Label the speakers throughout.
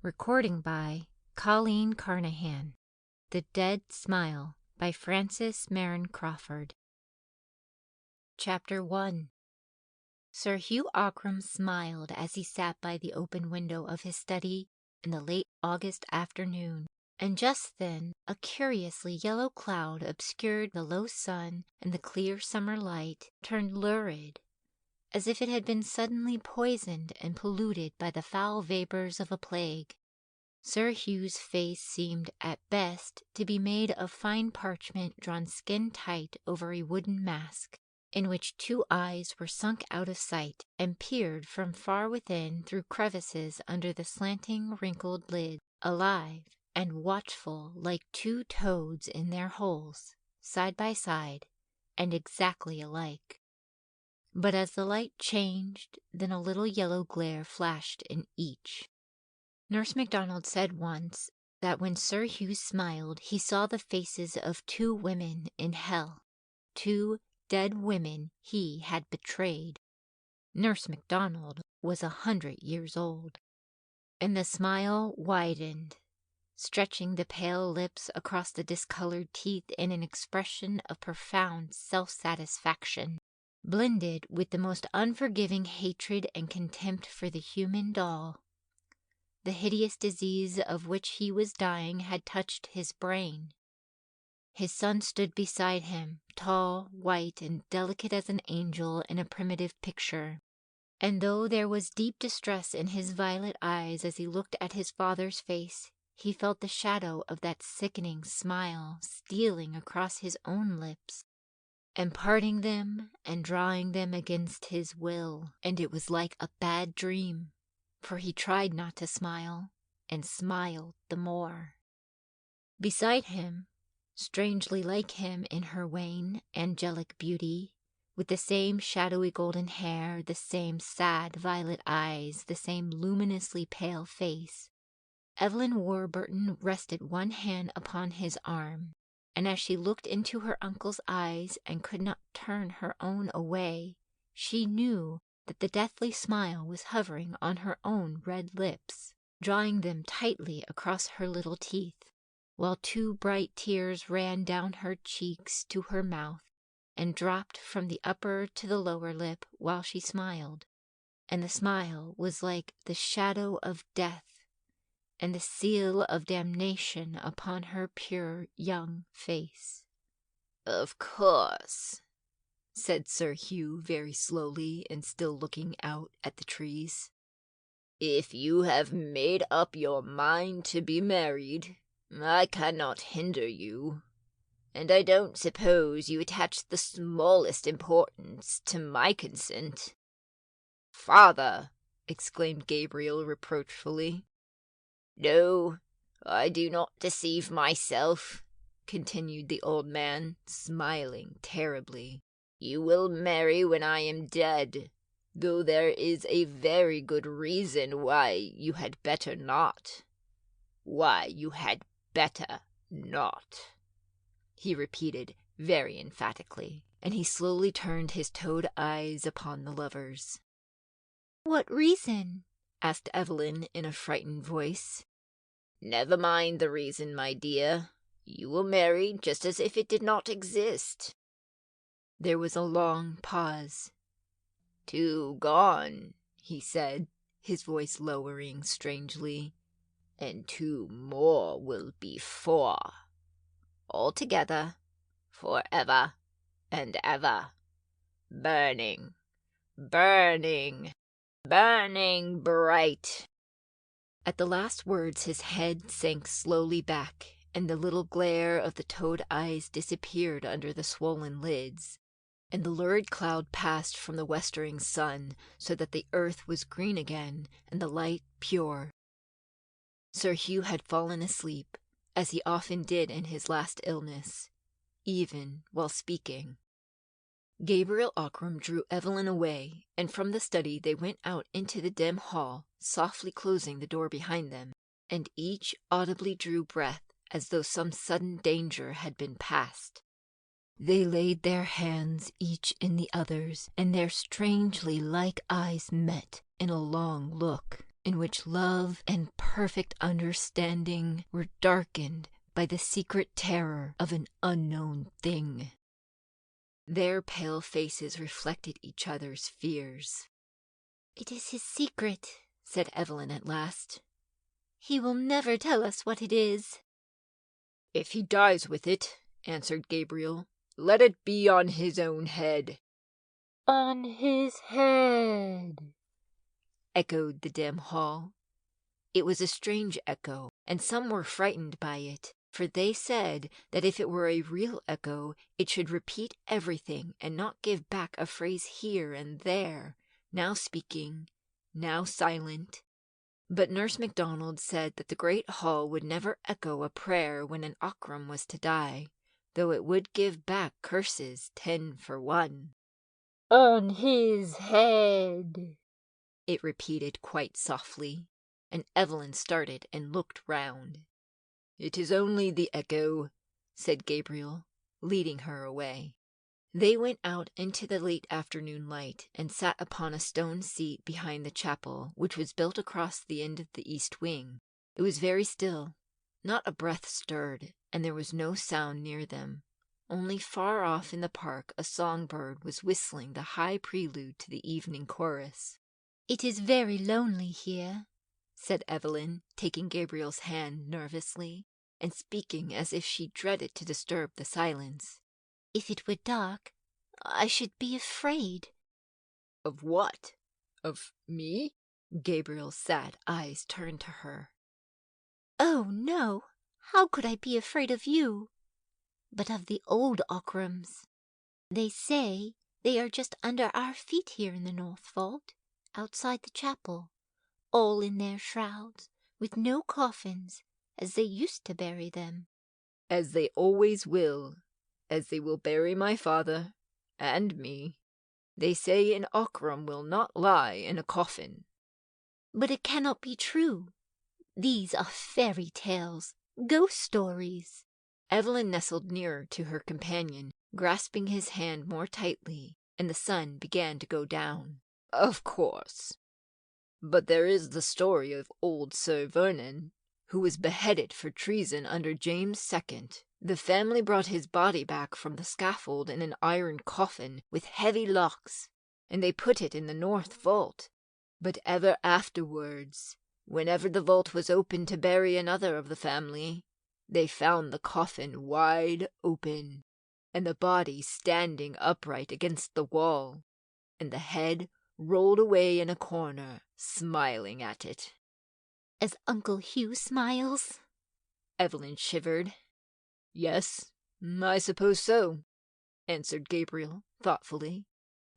Speaker 1: Recording by Colleen Carnahan. The Dead Smile by Marion Crawford. Chapter 1. Sir Hugh Ockram smiled as he sat by the open window of his study in the late August afternoon, and just then a curiously yellow cloud obscured the low sun, and the clear summer light turned lurid, as if it had been suddenly poisoned and polluted by the foul vapors of a plague. Sir Hugh's face seemed at best to be made of fine parchment drawn skin-tight over a wooden mask, in which two eyes were sunk out of sight and peered from far within through crevices under the slanting, wrinkled lid, alive and watchful like two toads in their holes, side by side, and exactly alike. But as the light changed, then a little yellow glare flashed in each. Nurse MacDonald said once that when Sir Hugh smiled, he saw the faces of two women in hell, two dead women he had betrayed. Nurse MacDonald was 100 years old, and the smile widened, stretching the pale lips across the discolored teeth in an expression of profound self-satisfaction, blended with the most unforgiving hatred and contempt for the human doll. The hideous disease of which he was dying had touched his brain. His son stood beside him, tall, white, and delicate as an angel in a primitive picture, and though there was deep distress in his violet eyes as he looked at his father's face, he felt the shadow of that sickening smile stealing across his own lips, and parting them and drawing them against his will, and it was like a bad dream, for he tried not to smile, and smiled the more. Beside him, strangely like him in her wan, angelic beauty, with the same shadowy golden hair, the same sad violet eyes, the same luminously pale face, Evelyn Warburton rested one hand upon his arm, and as she looked into her uncle's eyes and could not turn her own away, she knew that the deathly smile was hovering on her own red lips, drawing them tightly across her little teeth, while two bright tears ran down her cheeks to her mouth and dropped from the upper to the lower lip while she smiled, and the smile was like the shadow of death and the seal of damnation upon her pure young face. "Of course," said Sir Hugh very slowly and still looking out at the trees. "If you have made up your mind to be married, I cannot hinder you, and I don't suppose you attach the smallest importance to my consent." "Father!" exclaimed Gabriel reproachfully. "No, I do not deceive myself," continued the old man, smiling terribly. "You will marry when I am dead, though there is a very good reason why you had better not. Why you had better not," he repeated very emphatically, and he slowly turned his toad eyes upon the lovers. "What reason?" asked Evelyn in a frightened voice. "Never mind the reason, my dear. You will marry just as if it did not exist." There was a long pause. "Two gone," he said, his voice lowering strangely, "and two more will be 4. Altogether, forever and ever. Burning, burning, burning bright." At the last words his head sank slowly back, and the little glare of the toad eyes disappeared under the swollen lids, and the lurid cloud passed from the westering sun, so that the earth was green again, and the light pure. Sir Hugh had fallen asleep, as he often did in his last illness, even while speaking. Gabriel Ockram drew Evelyn away, and from the study they went out into the dim hall, softly closing the door behind them, and each audibly drew breath as though some sudden danger had been passed. They laid their hands each in the other's, and their strangely like eyes met in a long look. in which love and perfect understanding were darkened by the secret terror of an unknown thing. Their pale faces reflected each other's fears. "It is his secret," said Evelyn at last. "He will never tell us what it is."
Speaker 2: "If he dies with it," answered Gabriel, "let it be on his own head."
Speaker 1: "On his head," echoed the dim hall. It was a strange echo, and some were frightened by it, for they said that if it were a real echo, it should repeat everything and not give back a phrase here and there, now speaking, now silent. But Nurse MacDonald said that the great hall would never echo a prayer when an Ockram was to die, though it would give back curses 10 for 1. "On his head,"
Speaker 2: it repeated quite softly, and Evelyn started and looked round. "It is only the echo," said Gabriel, leading her away. They went out into the late afternoon light and sat upon a stone seat behind the chapel, which was built across the end of the east wing. It was very still. Not a breath stirred, and there was no sound near them. Only far off in the park a songbird was whistling the high prelude to the evening chorus.
Speaker 1: "It is very lonely here," said Evelyn, taking Gabriel's hand nervously, and speaking as if she dreaded to disturb the silence. "If it were dark, I should be afraid."
Speaker 2: "Of what? Of me?" Gabriel's sad eyes turned to her.
Speaker 1: "Oh, no, how could I be afraid of you? But of the old Ockrams. They say they are just under our feet here in the north vault, outside the chapel, all in their shrouds, with no coffins, as they used to bury them."
Speaker 2: "As they always will, as they will bury my father and me. They say an Ockram will not lie in a coffin."
Speaker 1: "But it cannot be true. These are fairy tales, ghost stories."
Speaker 2: Evelyn nestled nearer to her companion, grasping his hand more tightly, and the sun began to go down. "Of course. But there is the story of old Sir Vernon, who was beheaded for treason under James II. The family brought his body back from the scaffold in an iron coffin with heavy locks, and they put it in the north vault. But ever afterwards, whenever the vault was opened to bury another of the family, they found the coffin wide open, and the body standing upright against the wall, and the head rolled away in a corner, smiling at it."
Speaker 1: "As Uncle Hugh smiles?"
Speaker 2: Evelyn shivered. "Yes, I suppose so," answered Gabriel thoughtfully.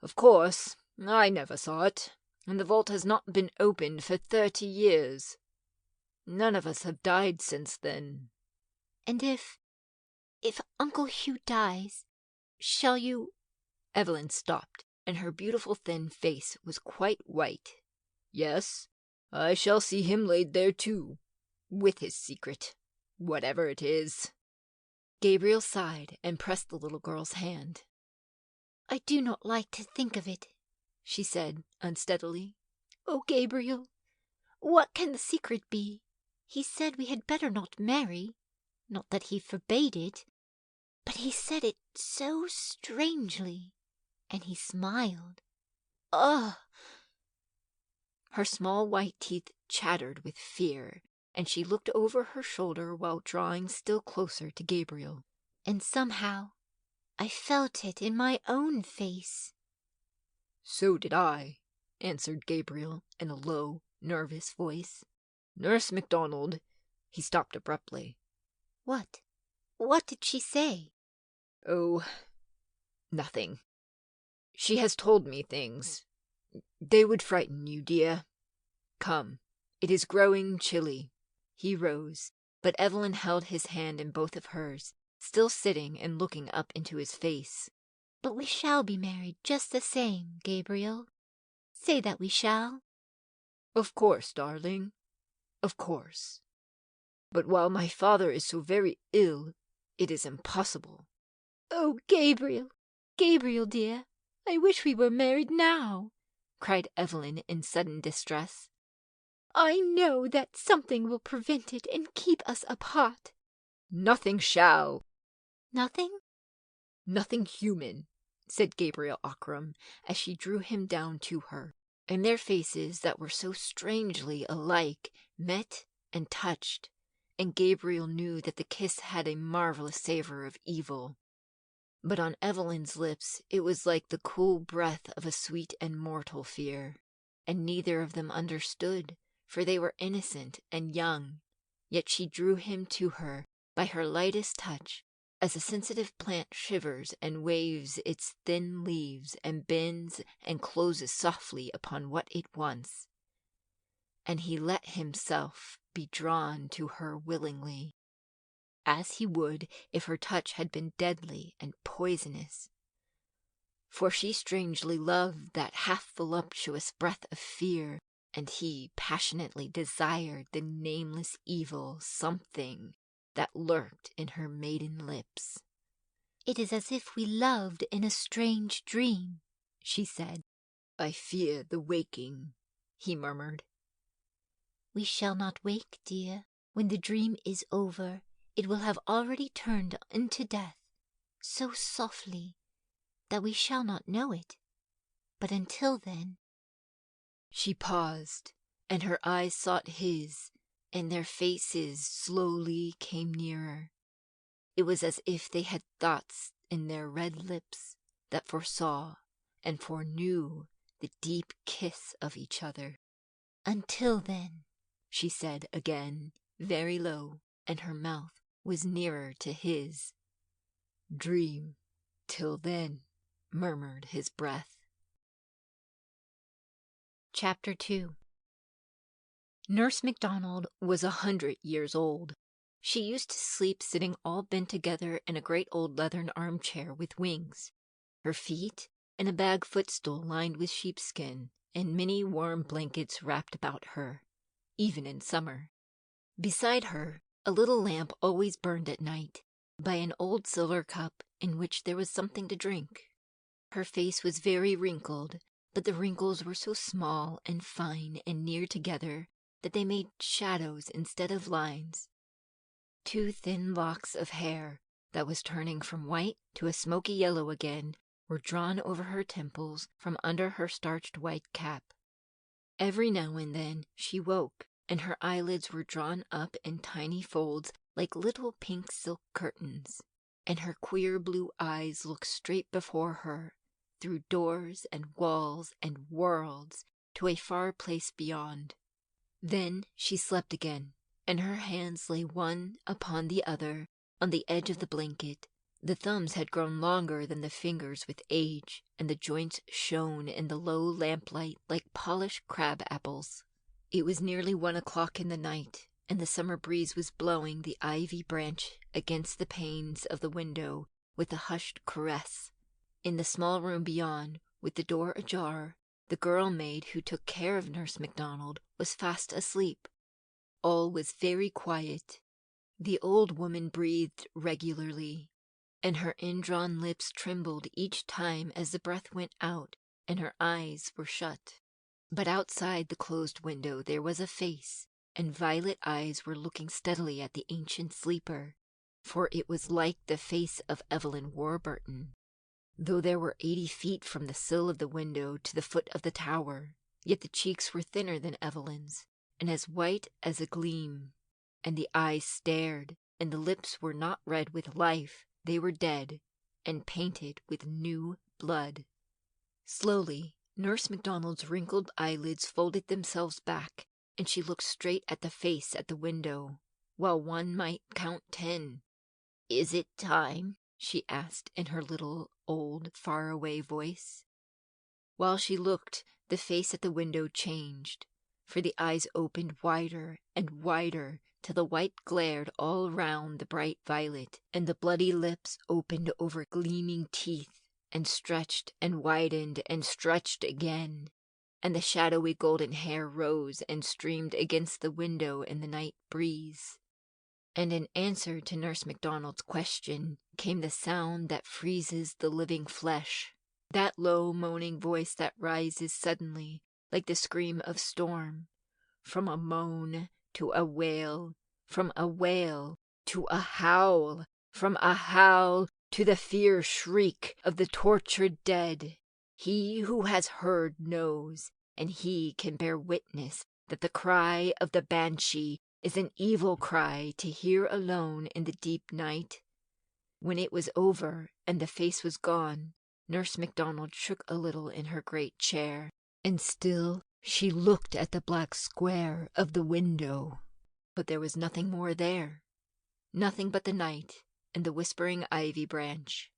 Speaker 2: "Of course, I never saw it, and the vault has not been opened for 30 years. None of us have died since then."
Speaker 1: "And if Uncle Hugh dies, shall you—"
Speaker 2: Evelyn stopped, and her beautiful thin face was quite white. "Yes, I shall see him laid there too, with his secret, whatever it is." Gabriel sighed and pressed the little girl's hand.
Speaker 1: "I do not like to think of it," she said unsteadily. "Oh, Gabriel, what can the secret be? He said we had better not marry. Not that he forbade it, but he said it so strangely, and he smiled. Ugh!"
Speaker 2: Her small white teeth chattered with fear, and she looked over her shoulder while drawing still closer to Gabriel.
Speaker 1: "And somehow I felt it in my own face."
Speaker 2: "So did I," answered Gabriel in a low, nervous voice. "Nurse MacDonald—" He stopped abruptly.
Speaker 1: "What? What did she say?"
Speaker 2: "Oh, nothing. She has told me things. They would frighten you, dear. Come, it is growing chilly." He rose, but Evelyn held his hand in both of hers, still sitting and looking up into his face.
Speaker 1: "But we shall be married just the same, Gabriel. Say that we shall."
Speaker 2: "Of course, darling. Of course. But while my father is so very ill, it is impossible."
Speaker 1: "Oh, Gabriel, Gabriel dear, I wish we were married now," cried Evelyn in sudden distress. I know that something will prevent it and keep us apart.
Speaker 2: Nothing shall.
Speaker 1: Nothing?
Speaker 2: Nothing human, said Gabriel Akram as she drew him down to her, and their faces that were so strangely alike met and touched, and Gabriel knew that the kiss had a marvelous savor of evil. But on Evelyn's lips it was like the cool breath of a sweet and mortal fear, and neither of them understood, for they were innocent and young, yet she drew him to her by her lightest touch, as a sensitive plant shivers and waves its thin leaves and bends and closes softly upon what it wants. And he let himself be drawn to her willingly, as he would if her touch had been deadly and poisonous. For she strangely loved that half-voluptuous breath of fear, and he passionately desired the nameless evil something that lurked in her maiden lips.
Speaker 1: It is as if we loved in a strange dream, she said.
Speaker 2: I fear the waking, he murmured.
Speaker 1: We shall not wake, dear. When the dream is over, it will have already turned into death, so softly that we shall not know it. But until then...
Speaker 2: She paused, and her eyes sought his, and their faces slowly came nearer. It was as if they had thoughts in their red lips that foresaw and foreknew the deep kiss of each other.
Speaker 1: Until then,
Speaker 2: she said again, very low, and her mouth was nearer to his. Dream till then, murmured his breath.
Speaker 1: Chapter 2.
Speaker 2: Nurse MacDonald was 100 years old. She used to sleep sitting all bent together in a great old leathern armchair with wings, her feet in a bag footstool lined with sheepskin, and many warm blankets wrapped about her, even in summer. Beside her, a little lamp always burned at night, by an old silver cup in which there was something to drink. Her face was very wrinkled, but the wrinkles were so small and fine and near together that they made shadows instead of lines. 2 thin locks of hair, that was turning from white to a smoky yellow again, were drawn over her temples from under her starched white cap. Every now and then she woke, and her eyelids were drawn up in tiny folds like little pink silk curtains, and her queer blue eyes looked straight before her, through doors and walls and worlds, to a far place beyond. Then she slept again, and her hands lay one upon the other on the edge of the blanket. The thumbs had grown longer than the fingers with age, and the joints shone in the low lamplight like polished crab apples. It was nearly 1 o'clock in the night, and the summer breeze was blowing the ivy branch against the panes of the window with a hushed caress. In the small room beyond, with the door ajar, the girl maid who took care of Nurse MacDonald was fast asleep. All was very quiet. The old woman breathed regularly, and her indrawn lips trembled each time as the breath went out, and her eyes were shut. But outside the closed window there was a face, and violet eyes were looking steadily at the ancient sleeper, for it was like the face of Evelyn Warburton. Though there were 80 feet from the sill of the window to the foot of the tower, yet the cheeks were thinner than Evelyn's, and as white as a gleam, and the eyes stared, and the lips were not red with life, they were dead, and painted with new blood. Slowly, Nurse MacDonald's wrinkled eyelids folded themselves back, and she looked straight at the face at the window, while one might count 10. "Is it time?" she asked in her little, old, far-away voice. While she looked, the face at the window changed, for the eyes opened wider and wider till the white glared all round the bright violet, and the bloody lips opened over gleaming teeth, and stretched and widened and stretched again, and the shadowy golden hair rose and streamed against the window in the night breeze. And in answer to Nurse MacDonald's question came the sound that freezes the living flesh, that low moaning voice that rises suddenly like the scream of storm, from a moan to a wail, from a wail to a howl, from a howl to the fear shriek of the tortured dead. He who has heard knows, and he can bear witness that the cry of the banshee is an evil cry to hear alone in the deep night. When it was over and the face was gone, Nurse MacDonald shook a little in her great chair, and still she looked at the black square of the window. But there was nothing more there, nothing but the night and the whispering ivy branch.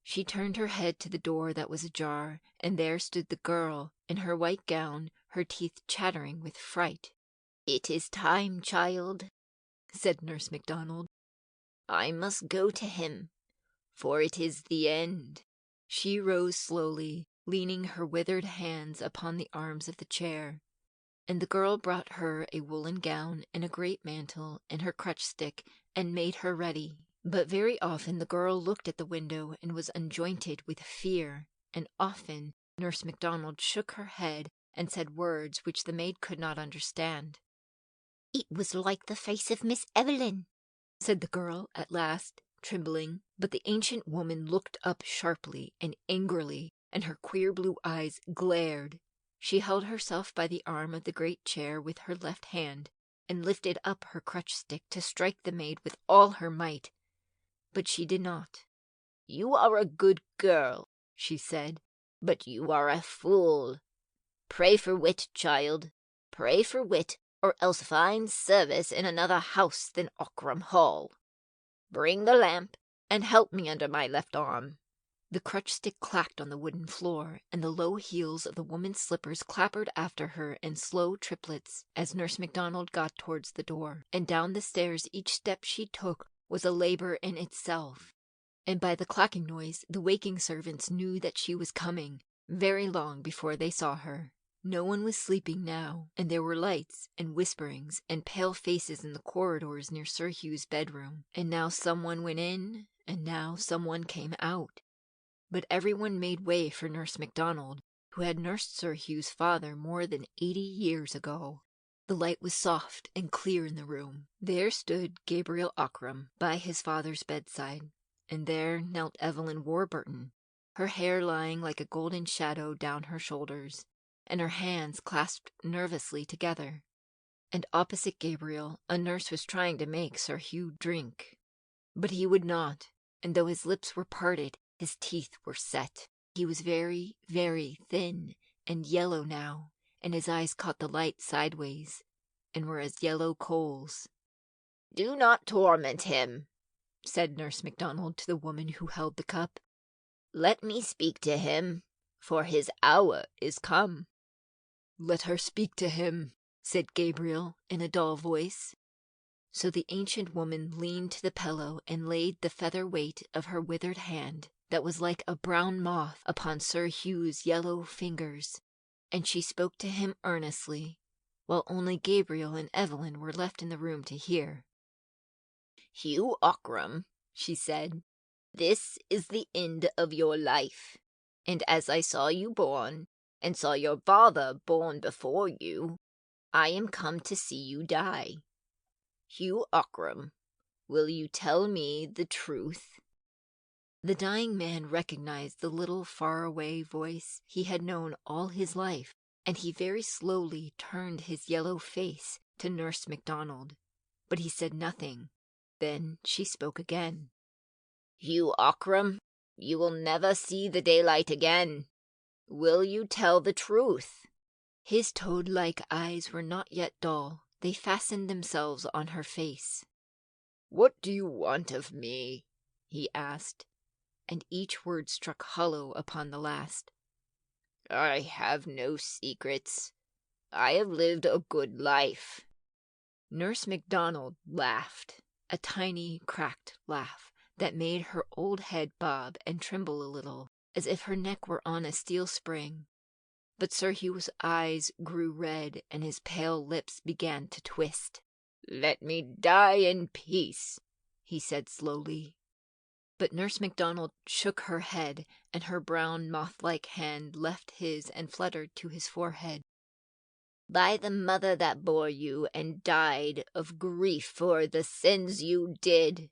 Speaker 2: She turned her head to the door that was ajar, and there stood the girl in her white gown, her teeth chattering with fright. "It is time, child," said Nurse MacDonald. "I must go to him, for it is the end." She rose slowly, leaning her withered hands upon the arms of the chair, and the girl brought her a woolen gown and a great mantle and her crutch stick and made her ready. But very often the girl looked at the window and was unjointed with fear, and often Nurse MacDonald shook her head and said words which the maid could not understand.
Speaker 1: "It was like the face of Miss Evelyn,"
Speaker 2: said the girl at last, trembling. But the ancient woman looked up sharply and angrily, and her queer blue eyes glared. She held herself by the arm of the great chair with her left hand, and lifted up her crutch stick to strike the maid with all her might. But she did not. "You are a good girl," she said, "but you are a fool. Pray for wit, child. Pray for wit, or else find service in another house than Aughrim Hall. Bring the lamp, and help me under my left arm." The crutch stick clacked on the wooden floor, and the low heels of the woman's slippers clappered after her in slow triplets as Nurse MacDonald got towards the door, and down the stairs each step she took was a labor in itself. And by the clacking noise the waking servants knew that she was coming, very long before they saw her. No one was sleeping now, and there were lights and whisperings and pale faces in the corridors near Sir Hugh's bedroom, and now someone went in, and now someone came out. But everyone made way for Nurse MacDonald, who had nursed Sir Hugh's father more than 80 years ago. The light was soft and clear in the room. There stood Gabriel Aughrim by his father's bedside, and there knelt Evelyn Warburton, her hair lying like a golden shadow down her shoulders, and her hands clasped nervously together. And opposite Gabriel, a nurse was trying to make Sir Hugh drink. But he would not, and though his lips were parted, his teeth were set. He was very, very thin and yellow now, and his eyes caught the light sideways, and were as yellow coals. "Do not torment him," said Nurse MacDonald to the woman who held the cup. "Let me speak to him, for his hour is come." "Let her speak to him," said Gabriel in a dull voice. So the ancient woman leaned to the pillow and laid the feather weight of her withered hand, that was like a brown moth, upon Sir Hugh's yellow fingers, and she spoke to him earnestly, while only Gabriel and Evelyn were left in the room to hear. "Hugh Aughrim," she said, "this is the end of your life, and as I saw you born, and saw your father born before you, I am come to see you die. Hugh Aughrim, will you tell me the truth?" The dying man recognized the little far-away voice he had known all his life, and he very slowly turned his yellow face to Nurse MacDonald. But he said nothing. Then she spoke again. "Hugh Aughrim, you will never see the daylight again. Will you tell the truth?" His toad-like eyes were not yet dull. They fastened themselves on her face. "What do you want of me?" he asked, and each word struck hollow upon the last. "I have no secrets. I have lived a good life." Nurse MacDonald laughed, a tiny, cracked laugh that made her old head bob and tremble a little, as if her neck were on a steel spring. But Sir Hugh's eyes grew red, and his pale lips began to twist. "Let me die in peace," he said slowly. But Nurse MacDonald shook her head, and her brown moth-like hand left his and fluttered to his forehead. By the mother that bore you and died of grief for the sins you did,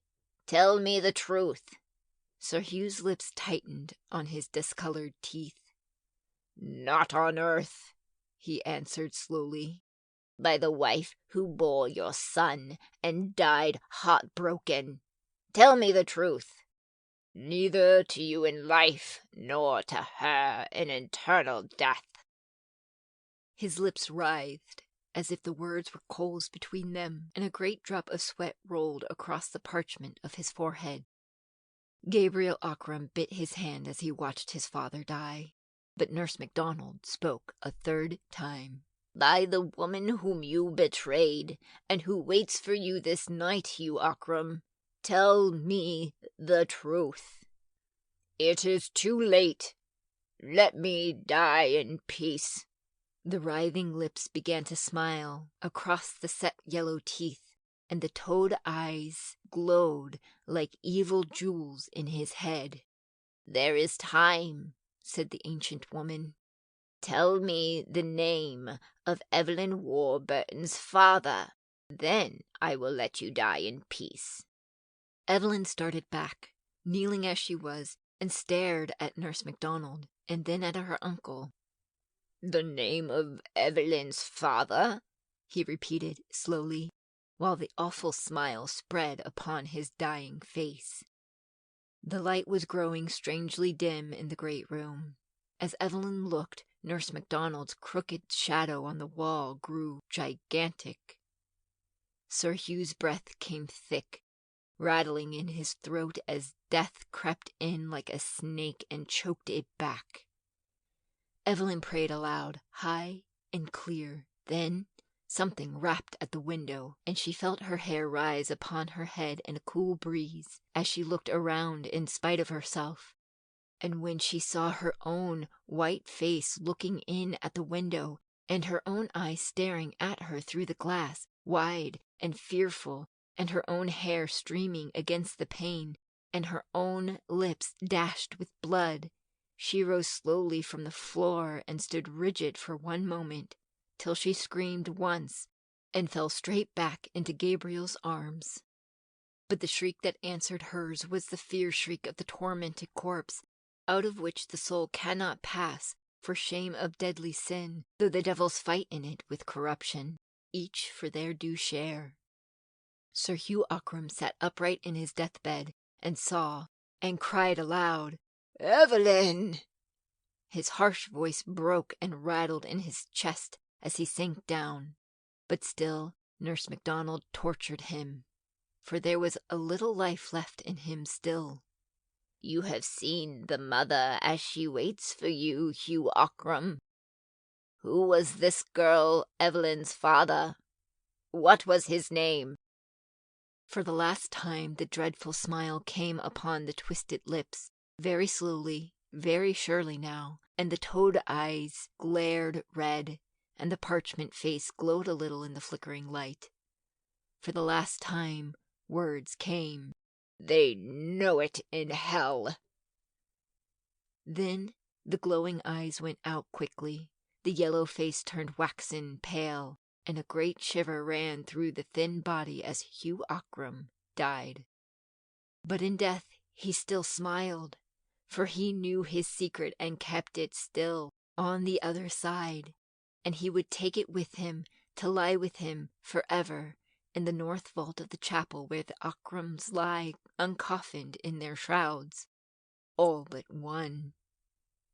Speaker 2: tell me the truth." Sir Hugh's lips tightened on his discolored teeth. "Not on earth," he answered slowly. "By the wife who bore your son and died heartbroken. Tell me the truth." "Neither to you in life, nor to her in eternal death." His lips writhed, as if the words were coals between them, and a great drop of sweat rolled across the parchment of his forehead. Gabriel Ockram bit his hand as he watched his father die, but Nurse MacDonald spoke a third time. "By the woman whom you betrayed, and who waits for you this night, Hugh Ockram, tell me the truth." "It is too late. Let me die in peace." The writhing lips began to smile across the set yellow teeth, and the toad eyes glowed like evil jewels in his head. "There is time," said the ancient woman. "Tell me the name of Evelyn Warburton's father. Then I will let you die in peace." Evelyn started back, kneeling as she was, and stared at Nurse MacDonald, and then at her uncle. "The name of Evelyn's father?" he repeated slowly, while the awful smile spread upon his dying face. The light was growing strangely dim in the great room. As Evelyn looked, Nurse MacDonald's crooked shadow on the wall grew gigantic. Sir Hugh's breath came thick, rattling in his throat as death crept in like a snake and choked it back. Evelyn prayed aloud, high and clear. Then something rapped at the window, and she felt her hair rise upon her head in a cool breeze as she looked around in spite of herself. And when she saw her own white face looking in at the window, and her own eyes staring at her through the glass, wide and fearful, and her own hair streaming against the pane, and her own lips dashed with blood, she rose slowly from the floor and stood rigid for one moment, till she screamed once and fell straight back into Gabriel's arms. But the shriek that answered hers was the fear shriek of the tormented corpse, out of which the soul cannot pass for shame of deadly sin, though the devils fight in it with corruption, each for their due share. Sir Hugh Ockram sat upright in his deathbed and saw, and cried aloud, "Evelyn!" His harsh voice broke and rattled in his chest as he sank down, but still Nurse MacDonald tortured him, for there was a little life left in him still. "You have seen the mother as she waits for you, Hugh Ockram. Who was this girl Evelyn's father? What was his name?" For the last time the dreadful smile came upon the twisted lips, very slowly, very surely now, and the toad eyes glared red, and the parchment face glowed a little in the flickering light. For the last time words came. "They know it in hell." Then the glowing eyes went out quickly, the yellow face turned waxen pale, and a great shiver ran through the thin body as Hugh Ockram died. But in death he still smiled, for he knew his secret and kept it still on the other side, and he would take it with him to lie with him forever in the north vault of the chapel where the Ockrams lie uncoffined in their shrouds, all but one.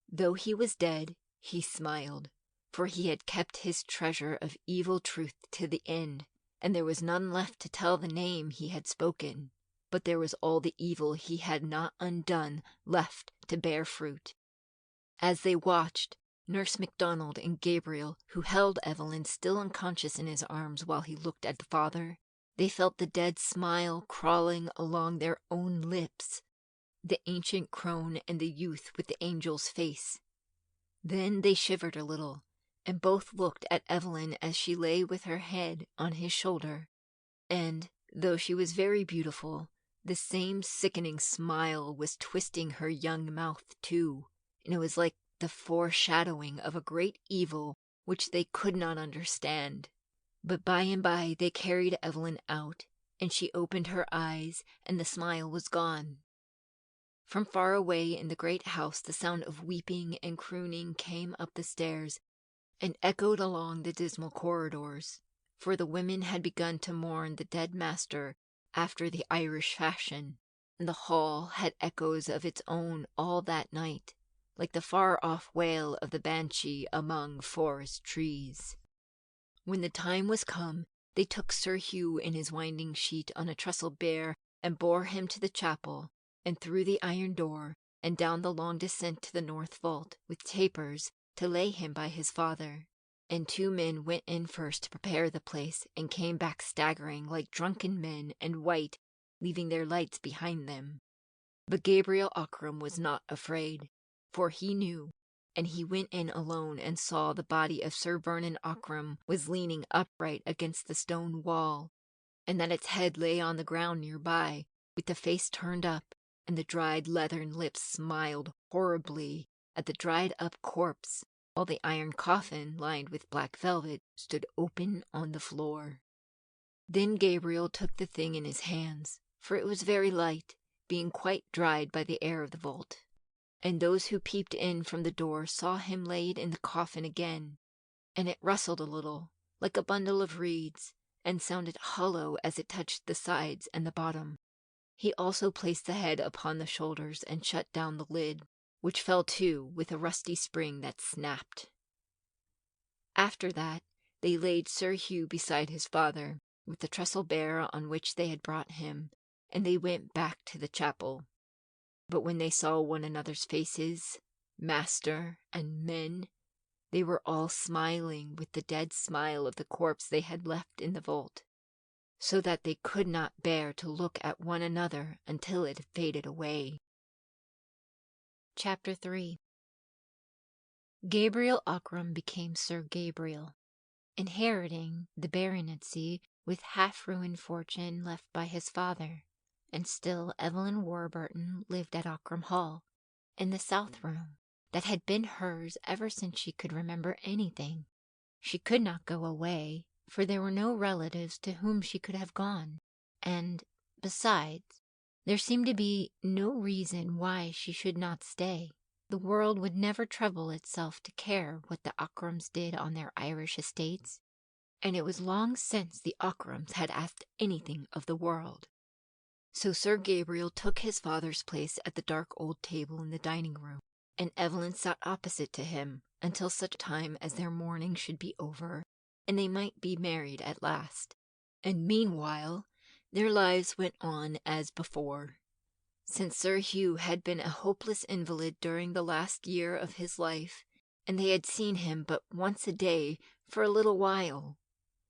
Speaker 2: Though he was dead, he smiled, for he had kept his treasure of evil truth to the end, and there was none left to tell the name he had spoken, but there was all the evil he had not undone left to bear fruit. As they watched, Nurse MacDonald and Gabriel, who held Evelyn still unconscious in his arms while he looked at the father, they felt the dead smile crawling along their own lips, the ancient crone and the youth with the angel's face. Then they shivered a little, and both looked at Evelyn as she lay with her head on his shoulder, and, though she was very beautiful, the same sickening smile was twisting her young mouth too, and it was like the foreshadowing of a great evil which they could not understand. But by and by they carried Evelyn out, and she opened her eyes, and the smile was gone. From far away in the great house the sound of weeping and crooning came up the stairs and echoed along the dismal corridors, for the women had begun to mourn the dead master after the Irish fashion, and the hall had echoes of its own all that night, like the far-off wail of the banshee among forest trees. When the time was come, they took Sir Hugh in his winding sheet on a trestle bear and bore him to the chapel, and through the iron door, and down the long descent to the north vault, with tapers, to lay him by his father. And 2 men went in first to prepare the place, and came back staggering like drunken men and white, leaving their lights behind them. But Gabriel Ockram was not afraid, for he knew, and he went in alone and saw the body of Sir Vernon Ockram was leaning upright against the stone wall, and that its head lay on the ground near by, with the face turned up, and the dried leathern lips smiled horribly at the dried-up corpse, while the iron coffin, lined with black velvet, stood open on the floor. Then Gabriel took the thing in his hands, for it was very light, being quite dried by the air of the vault. And those who peeped in from the door saw him laid in the coffin again, and it rustled a little, like a bundle of reeds, and sounded hollow as it touched the sides and the bottom. He also placed the head upon the shoulders and shut down the lid, which fell to with a rusty spring that snapped. After that, they laid Sir Hugh beside his father, with the trestle bear on which they had brought him, and they went back to the chapel. But when they saw one another's faces, master and men, they were all smiling with the dead smile of the corpse they had left in the vault, so that they could not bear to look at one another until it had faded away.
Speaker 1: Chapter 3. Gabriel Ockram became Sir Gabriel, inheriting the baronetcy with half-ruined fortune left by his father, and still Evelyn Warburton lived at Ockram Hall, in the south room, that had been hers ever since she could remember anything. She could not go away, for there were no relatives to whom she could have gone, and, besides, there seemed to be no reason why she should not stay. The world would never trouble itself to care what the Ockrams did on their Irish estates, and it was long since the Ockrams had asked anything of the world. So Sir Gabriel took his father's place at the dark old table in the dining-room, and Evelyn sat opposite to him until such time as their mourning should be over, and they might be married at last. And meanwhile their lives went on as before. Since Sir Hugh had been a hopeless invalid during the last year of his life, and they had seen him but once a day for a little while,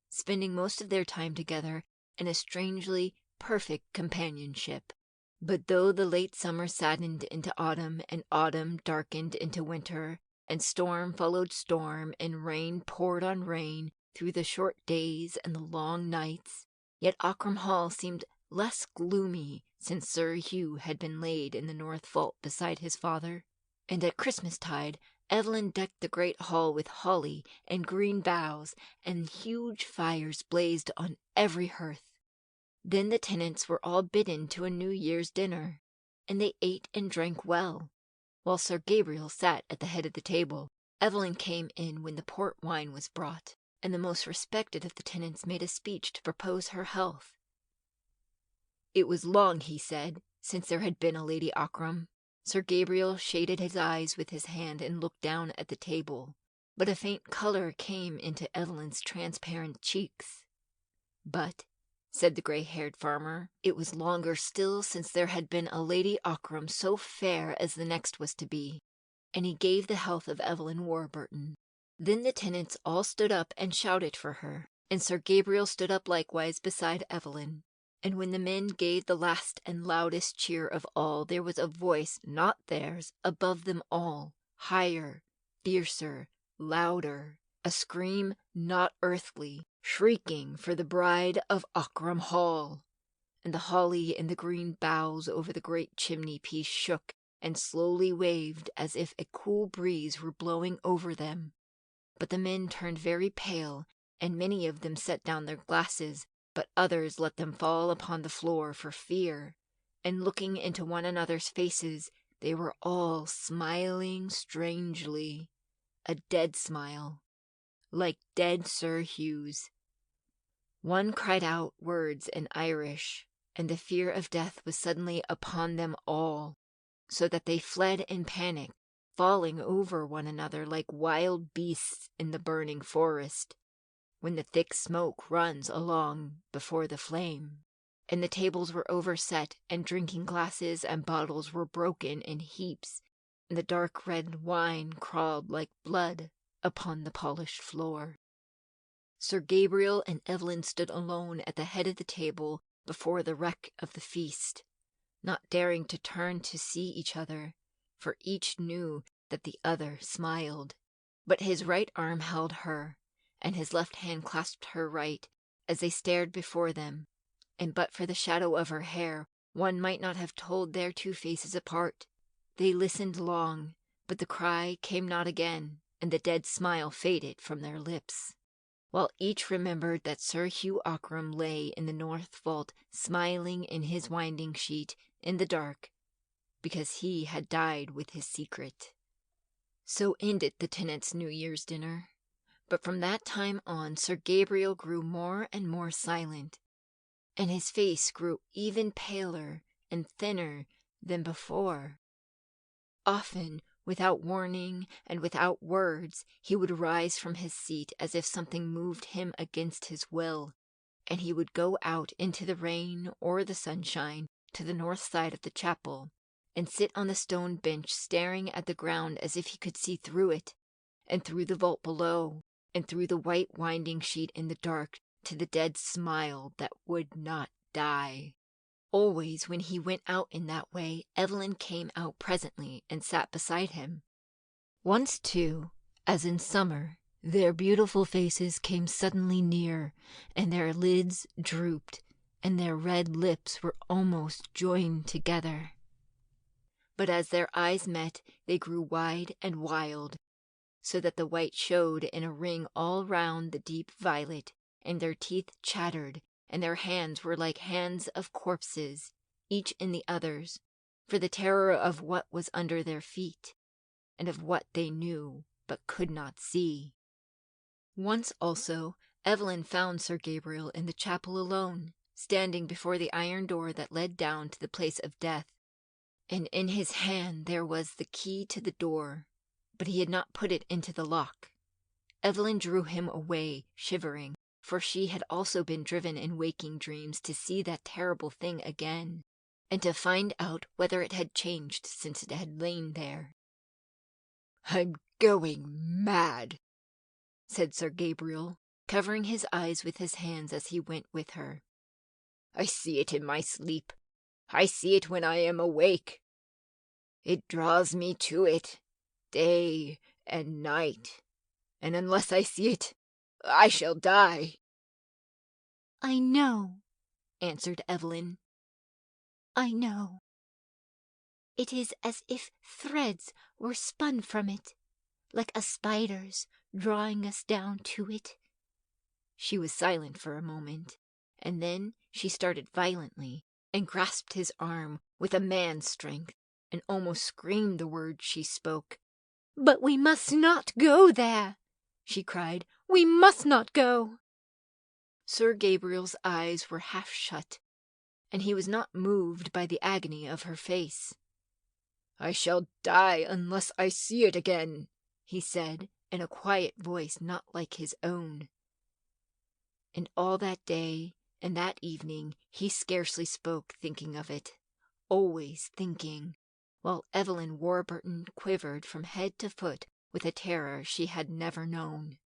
Speaker 1: spending most of their time together in a strangely perfect companionship. But though the late summer saddened into autumn, and autumn darkened into winter, and storm followed storm, and rain poured on rain through the short days and the long nights, yet Ockram Hall seemed less gloomy since Sir Hugh had been laid in the north vault beside his father. And at Christmastide Evelyn decked the great hall with holly and green boughs, and huge fires blazed on every hearth. Then the tenants were all bidden to a New Year's dinner, and they ate and drank well, while Sir Gabriel sat at the head of the table. Evelyn came in when the port wine was brought, and the most respected of the tenants made a speech to propose her health. It was long, he said, since there had been a Lady Ockram. Sir Gabriel shaded his eyes with his hand and looked down at the table, but a faint colour came into Evelyn's transparent cheeks. But, said the grey-haired farmer, it was longer still since there had been a Lady Ockram so fair as the next was to be, and he gave the health of Evelyn Warburton. Then the tenants all stood up and shouted for her, and Sir Gabriel stood up likewise beside Evelyn. And when the men gave the last and loudest cheer of all, there was a voice not theirs above them all, higher, fiercer, louder, a scream not earthly, shrieking for the bride of Ockram Hall. And the holly and the green boughs over the great chimney-piece shook and slowly waved as if a cool breeze were blowing over them.
Speaker 2: but the men turned very pale, and many of them set down their glasses, but others let them fall upon the floor for fear, and looking into one another's faces, they were all smiling strangely, a dead smile, like dead Sir Hugh's. One cried out words in Irish, and the fear of death was suddenly upon them all, so that they fled in panic, falling over one another like wild beasts in the burning forest, when the thick smoke runs along before the flame, and the tables were overset, and drinking glasses and bottles were broken in heaps, and the dark red wine crawled like blood upon the polished floor. Sir Gabriel and Evelyn stood alone at the head of the table before the wreck of the feast, not daring to turn to see each other, for each knew that the other smiled. But his right arm held her, and his left hand clasped her right, as they stared before them, and but for the shadow of her hair, one might not have told their two faces apart. They listened long, but the cry came not again, and the dead smile faded from their lips, while each remembered that Sir Hugh Ockram lay in the north vault, smiling in his winding sheet in the dark, because he had died with his secret. So ended the tenants' New Year's dinner. But from that time on, Sir Gabriel grew more and more silent, and his face grew even paler and thinner than before. Often, without warning and without words, he would rise from his seat as if something moved him against his will, and he would go out into the rain or the sunshine to the north side of the chapel, and sit on the stone bench staring at the ground as if he could see through it, and through the vault below, and through the white winding sheet in the dark to the dead smile that would not die. Always when he went out in that way, Evelyn came out presently and sat beside him. Once, too, as in summer, their beautiful faces came suddenly near, and their lids drooped, and their red lips were almost joined together. But as their eyes met, they grew wide and wild, so that the white showed in a ring all round the deep violet, and their teeth chattered, and their hands were like hands of corpses, each in the other's, for the terror of what was under their feet, and of what they knew but could not see. Once also Evelyn found Sir Gabriel in the chapel alone, standing before the iron door that led down to the place of death, and in his hand there was the key to the door, but he had not put it into the lock. Evelyn drew him away, shivering, for she had also been driven in waking dreams to see that terrible thing again, and to find out whether it had changed since it had lain there. "I'm going mad," said Sir Gabriel, covering his eyes with his hands as he went with her. "I see it in my sleep. I see it when I am awake. It draws me to it, day and night, and unless I see it, I shall die."
Speaker 1: "I know," answered Evelyn. "I know. It is as if threads were spun from it, like a spider's drawing us down to it." She was silent for a moment, and then she started violently and grasped his arm with a man's strength, and almost screamed the words she spoke. "But we must not go there," she cried. "We must not go." Sir Gabriel's eyes were half shut, and he was not moved by the agony of her face. "I shall die unless I see it again," he said, in a quiet voice not like his own. And all that day and that evening he scarcely spoke, thinking of it, always thinking, while Evelyn Warburton quivered from head to foot with a terror she had never known.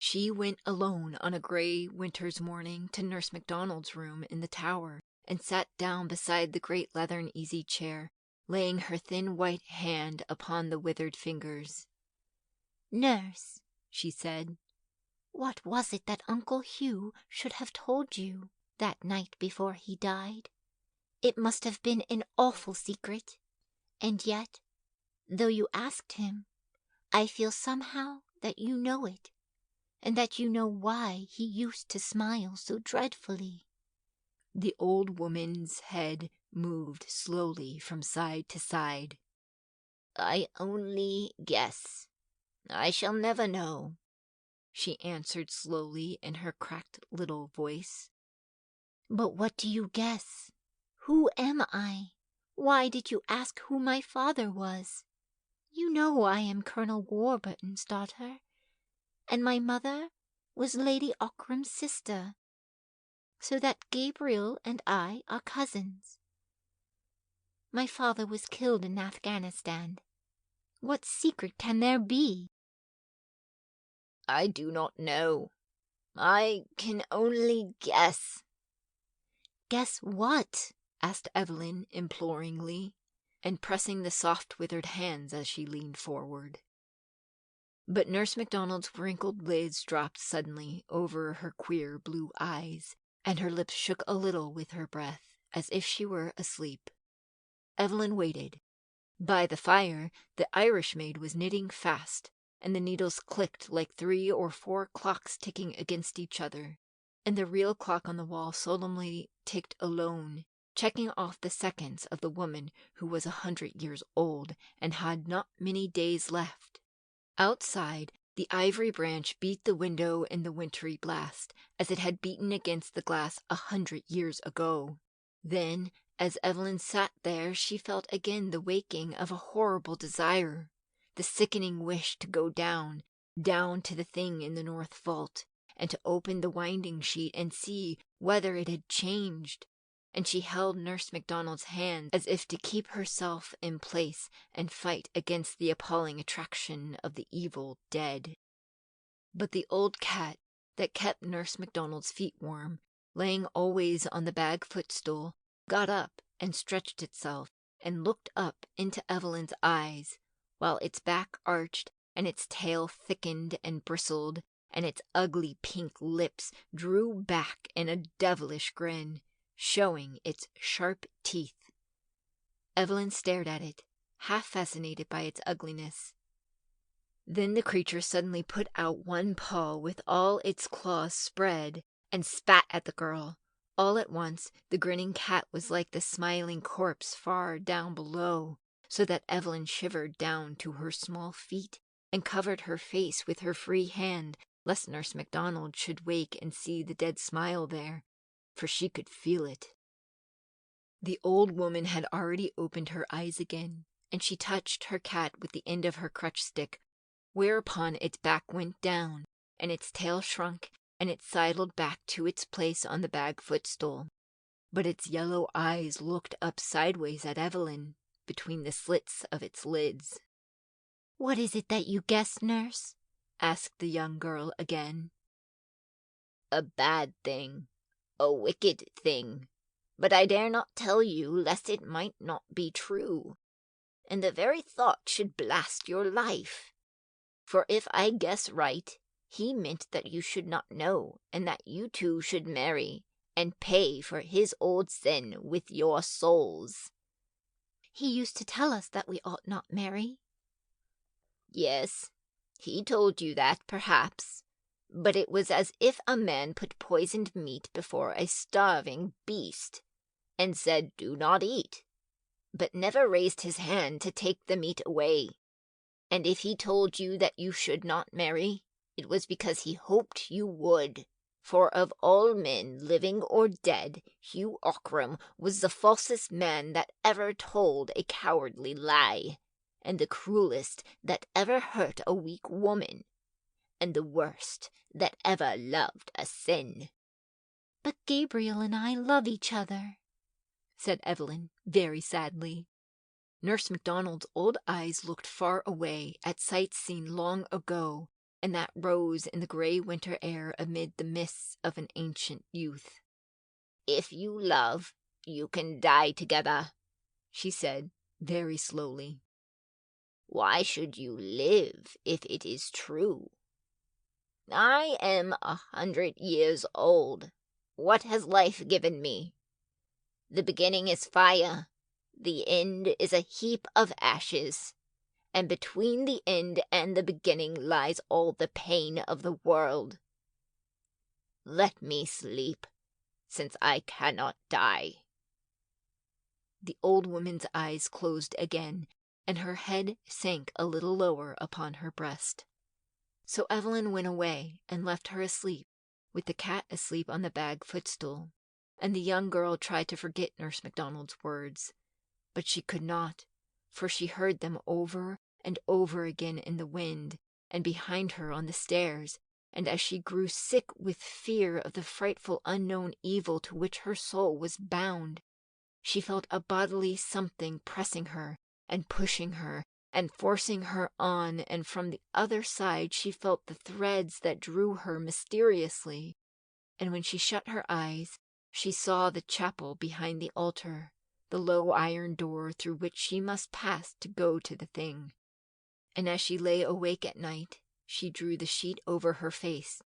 Speaker 1: She went alone on a grey winter's morning to Nurse MacDonald's room in the tower, and sat down beside the great leathern easy-chair, laying her thin white hand upon the withered fingers. "Nurse," she said, "what was it that Uncle Hugh should have told you that night before he died? It must have been an awful secret, and yet, though you asked him, I feel somehow that you know it, and that you know why he used to smile so dreadfully."
Speaker 2: The old woman's head moved slowly from side to side.
Speaker 1: "I only guess. I shall never know,"
Speaker 2: she answered slowly in her cracked little voice.
Speaker 1: "But what do you guess? Who am I? Why did you ask who my father was? You know I am Colonel Warburton's daughter, and my mother was Lady Ockram's sister, so that Gabriel and I are cousins. My father was killed in Afghanistan. What secret can there be?"
Speaker 2: "I do not know. I can only guess."
Speaker 1: "Guess what?"
Speaker 2: asked Evelyn imploringly, and pressing the soft withered hands as she leaned forward. But Nurse MacDonald's wrinkled lids dropped suddenly over her queer blue eyes, and her lips shook a little with her breath, as if she were asleep. Evelyn waited. By the fire, the Irish maid was knitting fast, and the needles clicked like 3 or 4 clocks ticking against each other, and the real clock on the wall solemnly ticked alone, checking off the seconds of the woman who was 100 years old and had not many days left. Outside, the ivory branch beat the window in the wintry blast, as it had beaten against the glass 100 years ago. Then, as Evelyn sat there, she felt again the waking of a horrible desire, the sickening wish to go down, down to the thing in the north vault, and to open the winding sheet and see whether it had changed. And she held Nurse MacDonald's hand as if to keep herself in place and fight against the appalling attraction of the evil dead. But the old cat that kept Nurse MacDonald's feet warm, laying always on the bag footstool, got up and stretched itself and looked up into Evelyn's eyes, while its back arched and its tail thickened and bristled, and its ugly pink lips drew back in a devilish grin, showing its sharp teeth. Evelyn stared at it, half fascinated by its ugliness. Then the creature suddenly put out one paw with all its claws spread and spat at the girl. All at once, the grinning cat was like the smiling corpse far down below, so that Evelyn shivered down to her small feet and covered her face with her free hand, lest Nurse MacDonald should wake and see the dead smile there, for she could feel it. The old woman had already opened her eyes again, and she touched her cat with the end of her crutch stick, whereupon its back went down, and its tail shrunk, and it sidled back to its place on the bag footstool. But its yellow eyes looked up sideways at Evelyn, between the slits of its lids.
Speaker 1: "What is it that you guess, nurse?"
Speaker 2: asked the young girl again.
Speaker 3: "A bad thing, a wicked thing, but I dare not tell you lest it might not be true, and the very thought should blast your life. For if I guess right, he meant that you should not know, and that you two should marry, and pay for his old sin with your souls."
Speaker 1: "He used to tell us that we ought not marry."
Speaker 3: "Yes, he told you that, perhaps, but it was as if a man put poisoned meat before a starving beast, and said, 'Do not eat,' but never raised his hand to take the meat away. And if he told you that you should not marry, it was because he hoped you would. For of all men, living or dead, Hugh Ockram was the falsest man that ever told a cowardly lie, and the cruelest that ever hurt a weak woman, and the worst that ever loved a sin."
Speaker 1: "But Gabriel and I love each other,"
Speaker 2: said Evelyn very sadly. Nurse MacDonald's old eyes looked far away at sights seen long ago, and that rose in the grey winter air amid the mists of an ancient youth.
Speaker 3: "If you love, you can die together,"
Speaker 2: she said very slowly.
Speaker 3: "Why should you live if it is true? I am 100 years old. What has life given me? The beginning is fire. The end is a heap of ashes. and between the end and the beginning lies all the pain of the world. Let me sleep, since I cannot die."
Speaker 2: The old woman's eyes closed again, and her head sank a little lower upon her breast. So Evelyn went away and left her asleep, with the cat asleep on the bag footstool, and the young girl tried to forget Nurse MacDonald's words, but she could not, for she heard them over and over again in the wind, and behind her on the stairs, and as she grew sick with fear of the frightful unknown evil to which her soul was bound, she felt a bodily something pressing her and pushing her and forcing her on, and from the other side she felt the threads that drew her mysteriously, and when she shut her eyes she saw the chapel behind the altar, the low iron door through which she must pass to go to the thing. And as she lay awake at night, she drew the sheet over her face,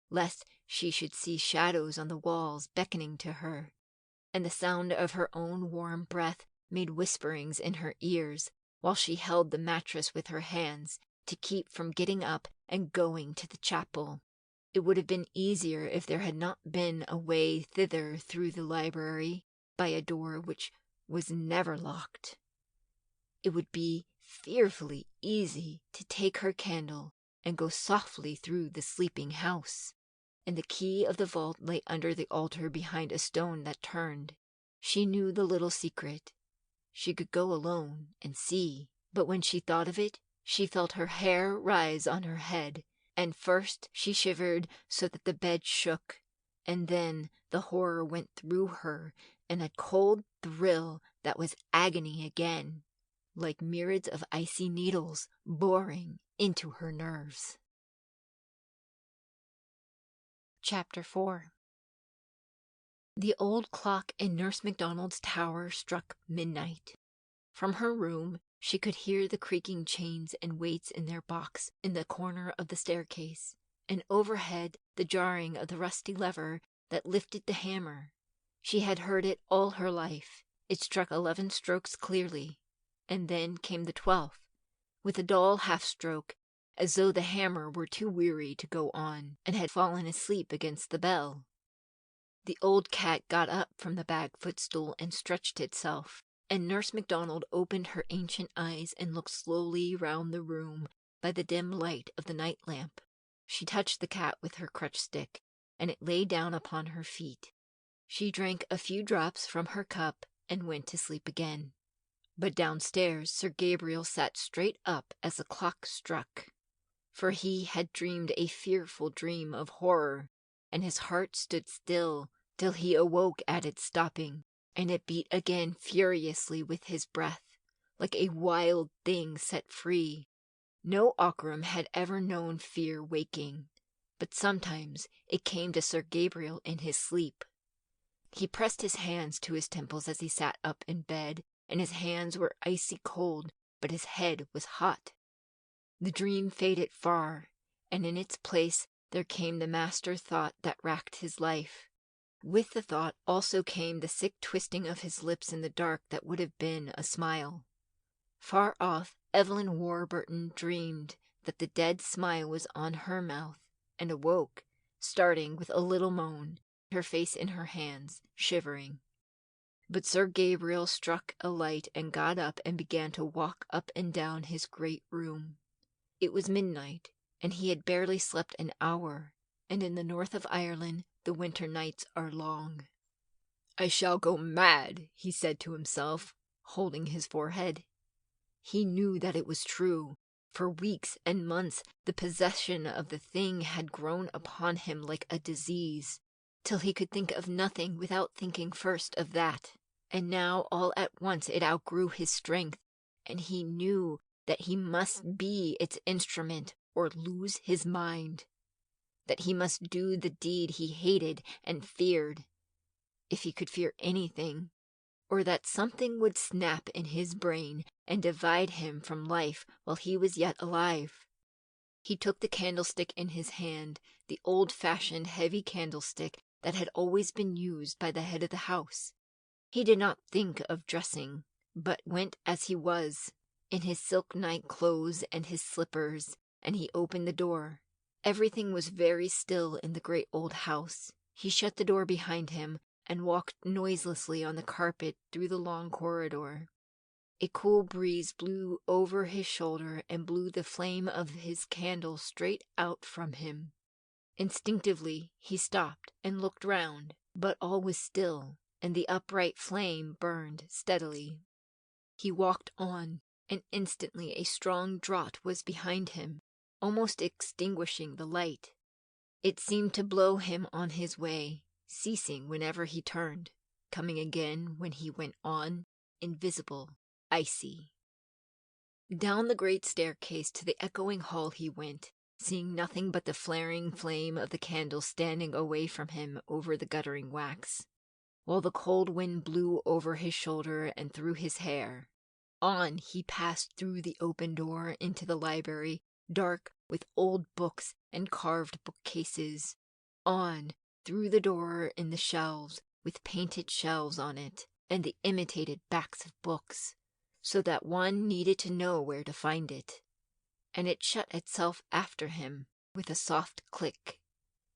Speaker 2: lest she should see shadows on the walls beckoning to her, and the sound of her own warm breath made whisperings in her ears, while she held the mattress with her hands to keep from getting up and going to the chapel. It would have been easier if there had not been a way thither through the library by a door which was never locked. It would be fearfully easy to take her candle and go softly through the sleeping house, and the key of the vault lay under the altar behind a stone that turned. She knew the little secret. She could go alone and see, but when she thought of it, she felt her hair rise on her head, and first she shivered so that the bed shook, and then the horror went through her in a cold thrill that was agony again, like myriads of icy needles boring into her nerves.
Speaker 1: Chapter 4. The old clock in Nurse MacDonald's tower struck midnight. From her room she could hear the creaking chains and weights in their box in the corner of the staircase, and overhead the jarring of the rusty lever that lifted the hammer. She had heard it all her life. It struck 11 strokes clearly, and then came the 12th, with a dull half-stroke, as though the hammer were too weary to go on, and had fallen asleep against the bell. The old cat got up from the bag footstool and stretched itself, and Nurse MacDonald opened her ancient eyes and looked slowly round the room by the dim light of the night lamp. She touched the cat with her crutch stick, and it lay down upon her feet. She drank a few drops from her cup and went to sleep again. But downstairs Sir Gabriel sat straight up as the clock struck, for he had dreamed a fearful dream of horror, and his heart stood still till he awoke at its stopping, and it beat again furiously with his breath, like a wild thing set free. No Ockram had ever known fear waking, but sometimes it came to Sir Gabriel in his sleep. He pressed his hands to his temples as he sat up in bed, and his hands were icy cold, but his head was hot. The dream faded far, and in its place there came the master thought that racked his life. With the thought also came the sick twisting of his lips in the dark that would have been a smile. Far off, Evelyn Warburton dreamed that the dead smile was on her mouth, and awoke, starting with a little moan, her face in her hands, shivering. But Sir Gabriel struck a light and got up and began to walk up and down his great room. It was midnight, and he had barely slept an hour, and in the north of Ireland the winter nights are long. "I shall go mad," he said to himself, holding his forehead. He knew that it was true. For weeks and months the possession of the thing had grown upon him like a disease, till he could think of nothing without thinking first of that. And now all at once it outgrew his strength, and he knew that he must be its instrument or lose his mind, that he must do the deed he hated and feared, if he could fear anything, or that something would snap in his brain and divide him from life while he was yet alive. He took the candlestick in his hand, the old-fashioned heavy candlestick that had always been used by the head of the house. He did not think of dressing, but went as he was,
Speaker 2: in his silk night clothes and his slippers, and he opened the door. Everything was very still in the great old house. He shut the door behind him and walked noiselessly on the carpet through the long corridor. A cool breeze blew over his shoulder and blew the flame of his candle straight out from him. Instinctively he stopped and looked round, but all was still, and the upright flame burned steadily. He walked on, and instantly a strong draught was behind him, almost extinguishing the light. It seemed to blow him on his way, ceasing whenever he turned, coming again when he went on, invisible, icy. Down the great staircase to the echoing hall he went, seeing nothing but the flaring flame of the candle standing away from him over the guttering wax, while the cold wind blew over his shoulder and through his hair. On he passed through the open door into the library, dark with old books and carved bookcases. On through the door in the shelves, with painted shelves on it, and the imitated backs of books, so that one needed to know where to find it. And it shut itself after him with a soft click.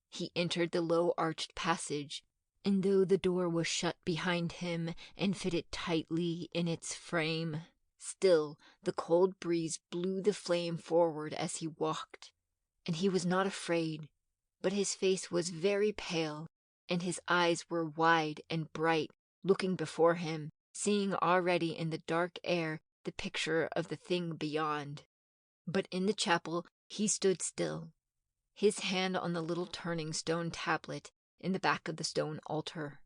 Speaker 2: He entered the low-arched passage, and though the door was shut behind him and fitted tightly in its frame, still the cold breeze blew the flame forward as he walked, and he was not afraid, but his face was very pale, and his eyes were wide and bright, looking before him, seeing already in the dark air the picture of the thing beyond. But in the chapel he stood still, his hand on the little turning stone tablet in the back of the stone altar.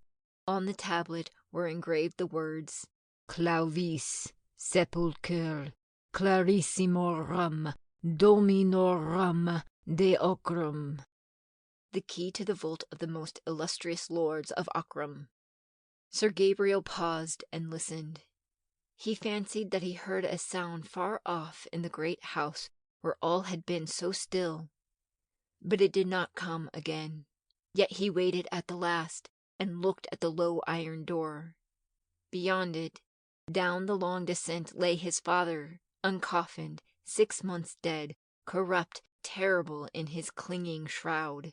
Speaker 2: On the tablet were engraved the words, Clavis sepulcher clarissimorum dominorum deocrum, the key to the vault of the most illustrious lords of Ockram. Sir Gabriel paused and listened. He fancied that he heard a sound far off in the great house where all had been so still, but it did not come again. Yet he waited at the last and looked at the low iron door. Beyond it, down the long descent, lay his father, uncoffined, 6 months dead, corrupt, terrible in his clinging shroud.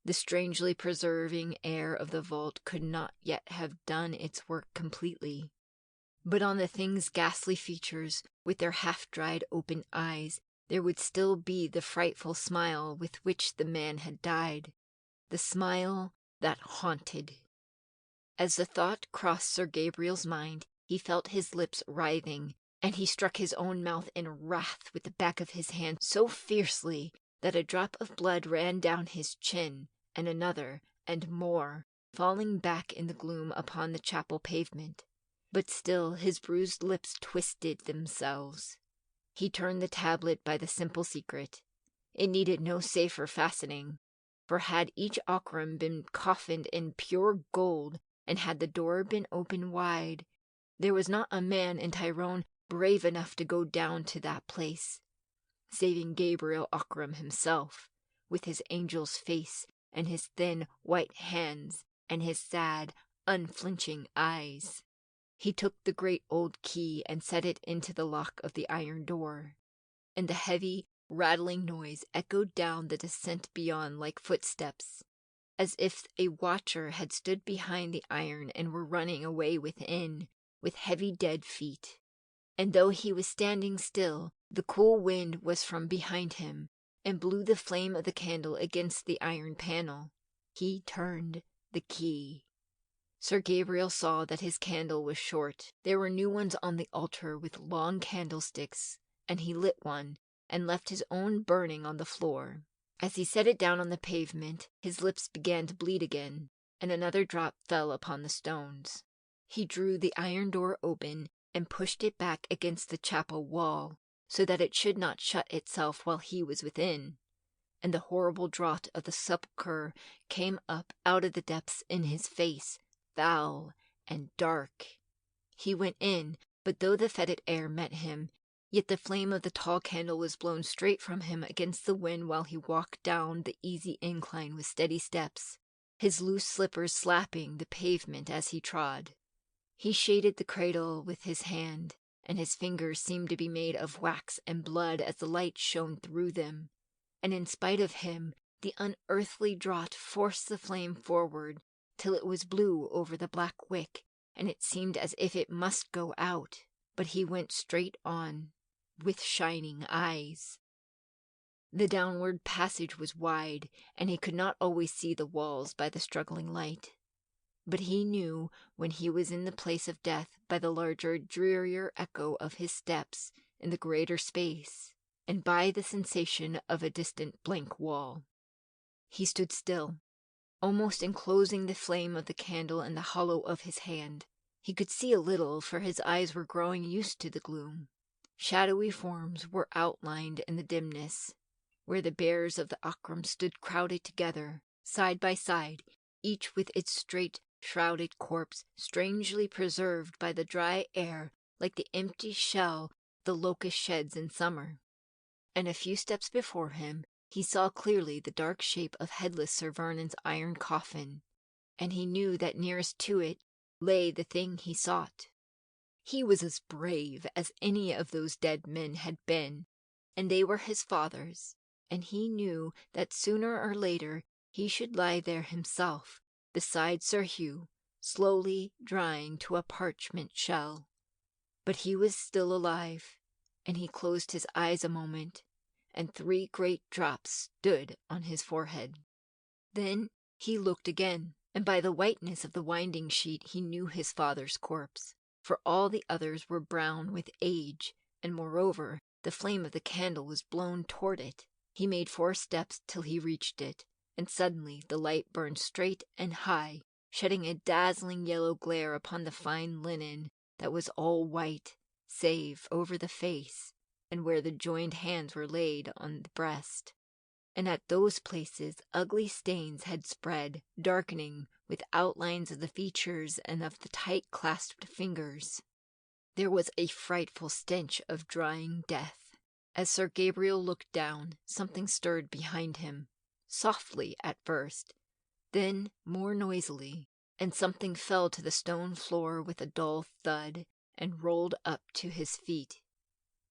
Speaker 2: The strangely preserving air of the vault could not yet have done its work completely. But on the thing's ghastly features, with their half-dried open eyes, there would still be the frightful smile with which the man had died, the smile that haunted. As the thought crossed Sir Gabriel's mind, he felt his lips writhing, and he struck his own mouth in wrath with the back of his hand so fiercely that a drop of blood ran down his chin, and another, and more, falling back in the gloom upon the chapel pavement. But still his bruised lips twisted themselves. He turned the tablet by the simple secret. It needed no safer fastening, for had each Ockram been coffined in pure gold, and had the door been open wide, there was not a man in Tyrone brave enough to go down to that place, saving Gabriel Ockram himself, with his angel's face and his thin white hands and his sad, unflinching eyes. He took the great old key and set it into the lock of the iron door, and the heavy, rattling noise echoed down the descent beyond like footsteps, as if a watcher had stood behind the iron and were running away within with heavy dead feet. And though he was standing still, the cool wind was from behind him, and blew the flame of the candle against the iron panel. He turned the key. Sir Gabriel saw that his candle was short. There were new ones on the altar with long candlesticks, and he lit one, and left his own burning on the floor. As he set it down on the pavement, his lips began to bleed again, and another drop fell upon the stones. He drew the iron door open and pushed it back against the chapel wall, so that it should not shut itself while he was within, and the horrible draught of the sepulchre came up out of the depths in his face, foul and dark. He went in, but though the fetid air met him, yet the flame of the tall candle was blown straight from him against the wind while he walked down the easy incline with steady steps, his loose slippers slapping the pavement as he trod. He shaded the cradle with his hand, and his fingers seemed to be made of wax and blood as the light shone through them. And in spite of him, the unearthly draught forced the flame forward till it was blue over the black wick, and it seemed as if it must go out. But he went straight on, with shining eyes. The downward passage was wide, and he could not always see the walls by the struggling light. But he knew when he was in the place of death by the larger, drearier echo of his steps in the greater space, and by the sensation of a distant blank wall. He stood still, almost enclosing the flame of the candle in the hollow of his hand. He could see a little, for his eyes were growing used to the gloom. Shadowy forms were outlined in the dimness, where the bears of the Akram stood crowded together, side by side, each with its straight, shrouded corpse strangely preserved by the dry air like the empty shell the locust sheds in summer. And a few steps before him he saw clearly the dark shape of headless Sir Vernon's iron coffin, and he knew that nearest to it lay the thing he sought. He was as brave as any of those dead men had been, and they were his fathers, and he knew that sooner or later he should lie there himself, beside Sir Hugh, slowly drying to a parchment shell. But he was still alive, and he closed his eyes a moment, and 3 great drops stood on his forehead. Then he looked again, and by the whiteness of the winding sheet he knew his father's corpse, for all the others were brown with age, and moreover the flame of the candle was blown toward it. He made 4 steps till he reached it, and suddenly the light burned straight and high, shedding a dazzling yellow glare upon the fine linen that was all white, save over the face, and where the joined hands were laid on the breast. And at those places ugly stains had spread, darkening with outlines of the features and of the tight-clasped fingers. There was a frightful stench of drying death. As Sir Gabriel looked down, something stirred behind him, softly at first, then more noisily, and something fell to the stone floor with a dull thud and rolled up to his feet.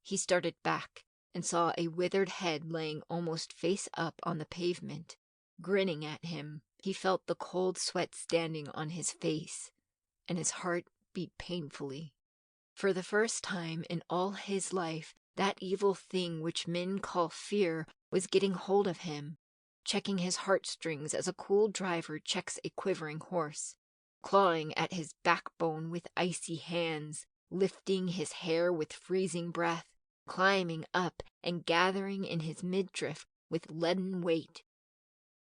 Speaker 2: He started back and saw a withered head laying almost face up on the pavement, grinning at him. He felt the cold sweat standing on his face, and his heart beat painfully. For the first time in all his life, that evil thing which men call fear was getting hold of him, checking his heartstrings as a cool driver checks a quivering horse, clawing at his backbone with icy hands, lifting his hair with freezing breath, climbing up and gathering in his midriff with leaden weight.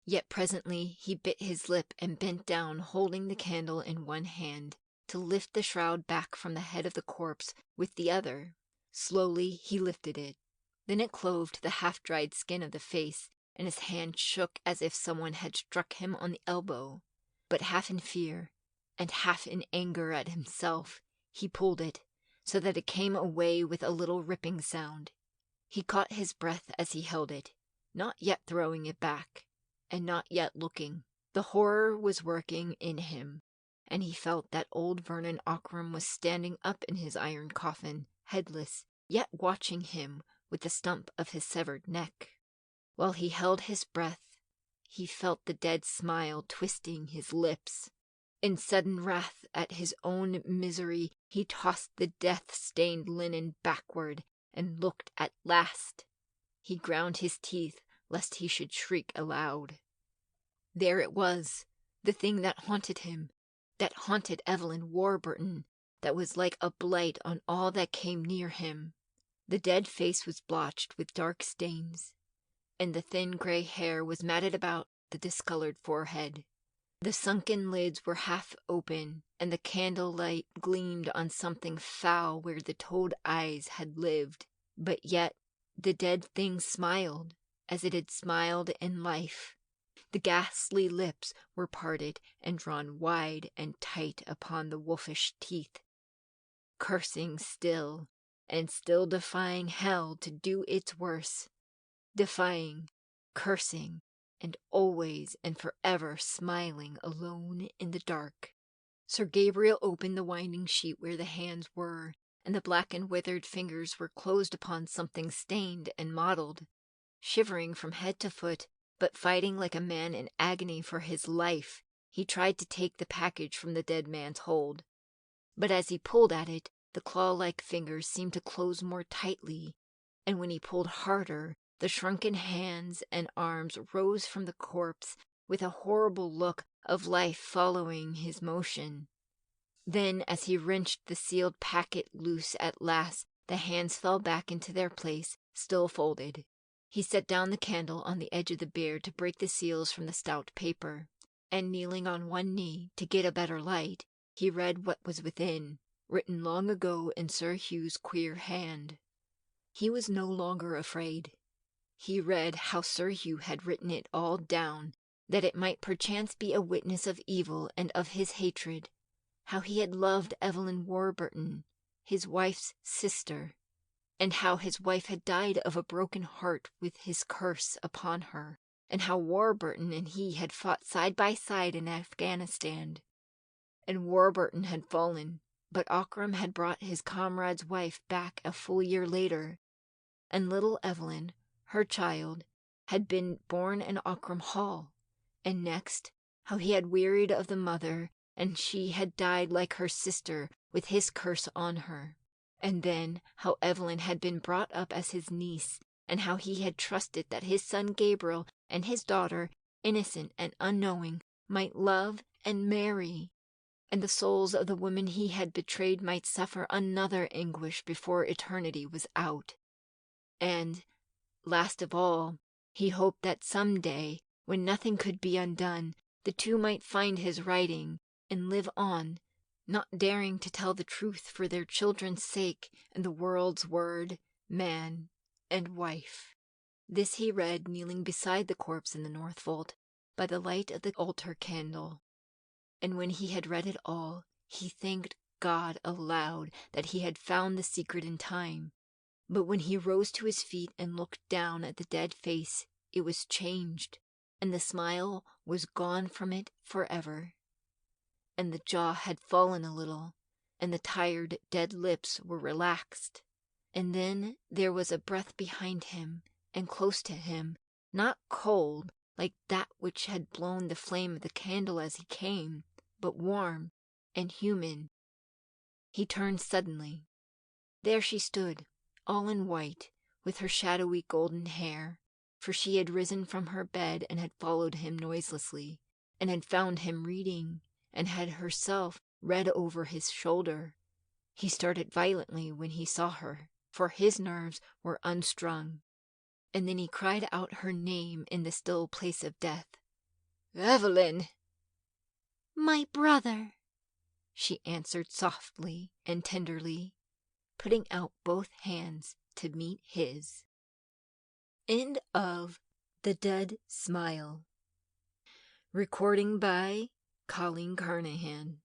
Speaker 2: Yet presently he bit his lip and bent down, holding the candle in one hand, to lift the shroud back from the head of the corpse with the other. Slowly he lifted it. Then it clove to the half-dried skin of the face, and his hand shook as if someone had struck him on the elbow. But half in fear, and half in anger at himself, he pulled it, so that it came away with a little ripping sound. He caught his breath as he held it, not yet throwing it back, and not yet looking. The horror was working in him, and he felt that old Vernon Ockram was standing up in his iron coffin, headless, yet watching him with the stump of his severed neck. While he held his breath, he felt the dead smile twisting his lips. In sudden wrath at his own misery, he tossed the death-stained linen backward and looked at last. He ground his teeth lest he should shriek aloud. There it was, the thing that haunted him, that haunted Evelyn Warburton, that was like a blight on all that came near him. The dead face was blotched with dark stains, and the thin grey hair was matted about the discolored forehead. The sunken lids were half open, and the candlelight gleamed on something foul where the toad eyes had lived. But yet the dead thing smiled, as it had smiled in life. The ghastly lips were parted and drawn wide and tight upon the wolfish teeth, cursing still, and still defying hell to do its worst, defying, cursing, and always and forever smiling alone in the dark. Sir Gabriel opened the winding sheet where the hands were, and the black and withered fingers were closed upon something stained and mottled. Shivering from head to foot, but fighting like a man in agony for his life, he tried to take the package from the dead man's hold. But as he pulled at it, the claw-like fingers seemed to close more tightly, and when he pulled harder, the shrunken hands and arms rose from the corpse with a horrible look of life following his motion. Then, as he wrenched the sealed packet loose at last, the hands fell back into their place, still folded. He set down the candle on the edge of the bier to break the seals from the stout paper, and kneeling on one knee to get a better light, he read what was within, written long ago in Sir Hugh's queer hand. He was no longer afraid. He read how Sir Hugh had written it all down, that it might perchance be a witness of evil and of his hatred, how he had loved Evelyn Warburton, his wife's sister, and how his wife had died of a broken heart with his curse upon her, and how Warburton and he had fought side by side in Afghanistan. And Warburton had fallen, but Ockram had brought his comrade's wife back a full year later, and little Evelyn, her child, had been born in Ockram Hall. And next, how he had wearied of the mother, and she had died like her sister with his curse on her. And then how Evelyn had been brought up as his niece, and how he had trusted that his son Gabriel and his daughter, innocent and unknowing, might love and marry, and the souls of the women he had betrayed might suffer another anguish before eternity was out. And, last of all, he hoped that some day, when nothing could be undone, the two might find his writing and live on, not daring to tell the truth for their children's sake and the world's word, man and wife. This he read kneeling beside the corpse in the north vault, by the light of the altar candle. And when he had read it all, he thanked God aloud that he had found the secret in time. But when he rose to his feet and looked down at the dead face, it was changed, and the smile was gone from it forever. And the jaw had fallen a little, and the tired, dead lips were relaxed. And then there was a breath behind him, and close to him, not cold, like that which had blown the flame of the candle as he came, but warm and human. He turned suddenly. There she stood, all in white, with her shadowy golden hair, for she had risen from her bed and had followed him noiselessly, and had found him reading, and had herself read over his shoulder. He started violently when he saw her, for his nerves were unstrung, and then he cried out her name in the still place of death. "Evelyn!"
Speaker 1: "My brother,"
Speaker 2: she answered softly and tenderly, putting out both hands to meet his. End of The Dead Smile. Recording by Colleen Carnahan.